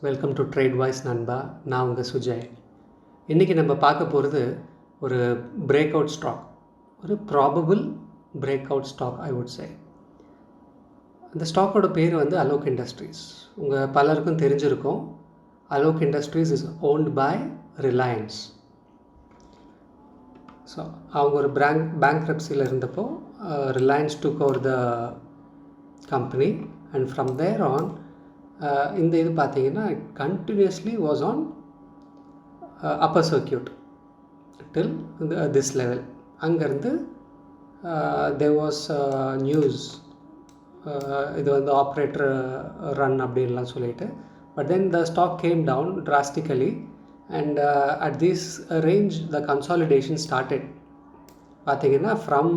Welcome to trade voice நண்பா. நான் உங்கள் சுஜய். இன்றைக்கி நம்ம பார்க்க போகிறது ஒரு பிரேக் அவுட் ஸ்டாக், ஒரு probable break out stock I would say. அந்த ஸ்டாக்கோட பேர் வந்து அலோக் இண்டஸ்ட்ரீஸ். உங்கள் பலருக்கும் தெரிஞ்சிருக்கும். Alok industries is owned by Reliance. So அவங்க ஒரு பேங்க்ரப்சியில் இருந்தப்போ Reliance took over the company and from there on இந்த இது பார்த்தீங்கன்னா it continuously was on upper circuit till this level. அங்கேருந்து தேர் வாஸ் நியூஸ், இது வந்து ஆப்ரேட்டர் ரன் அப்படின்லாம் சொல்லிட்டு, but then the stock came down drastically and at this range the consolidation started. பார்த்தீங்கன்னா from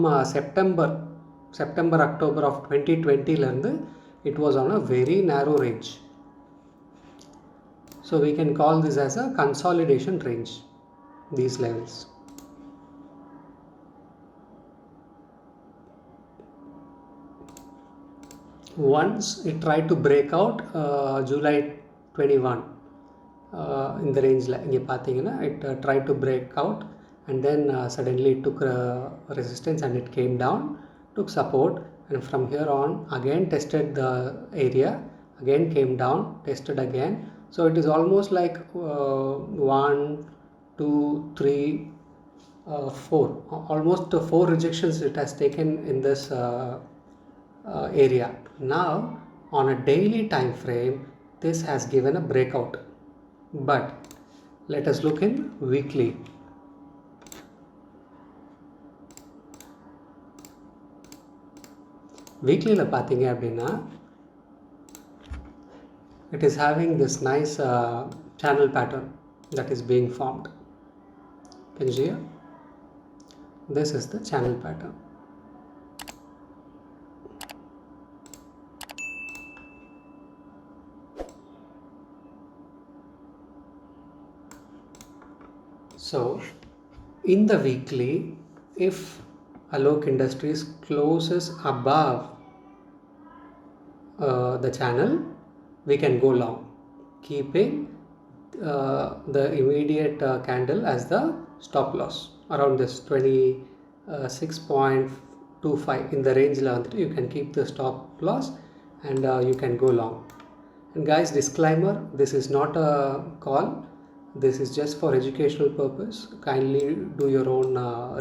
September October of 2020 it was on a very narrow range. So we can call this as a consolidation range, these levels. Once it tried to break out July 21 in the range இங்கே பார்த்தீங்கன்னா it tried to break out and then suddenly it took resistance and it came down, took support, and from here on again tested the area, again came down, tested again. So it is almost like 1 2 3 4, almost 4 rejections it has taken in this area. Now on a daily time frame this has given a breakout, but let us look in weekly. வீக்லியில் பார்த்தீங்க அப்படின்னா it is having this nice channel pattern that is being formed. Can you see? This is the channel pattern. So in the weekly, if Alok Industries closes above the channel, we can go long, keeping the immediate candle as the stop loss around this 26.25 in the range. You can keep the stop loss and you can go long. And guys, disclaimer, this is not a call, this is just for educational purpose. Kindly do your own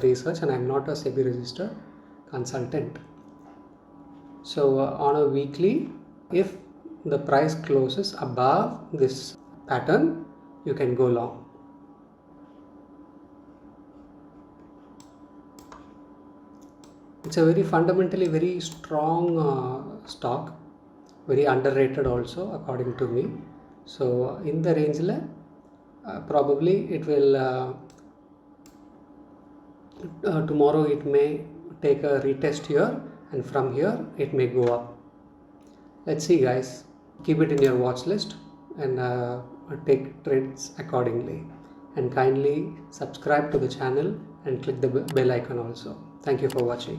research, and I am not a SEBI registered consultant. So on a weekly, if the price closes above this pattern, you can go long. It's a very fundamentally very strong stock, very underrated also according to me. So in the range probably it will tomorrow it may take a retest here, and from here it may go up. Let's see, guys. Keep it in your watch list and take trades accordingly, and kindly subscribe to the channel and click the bell icon also. Thank you for watching.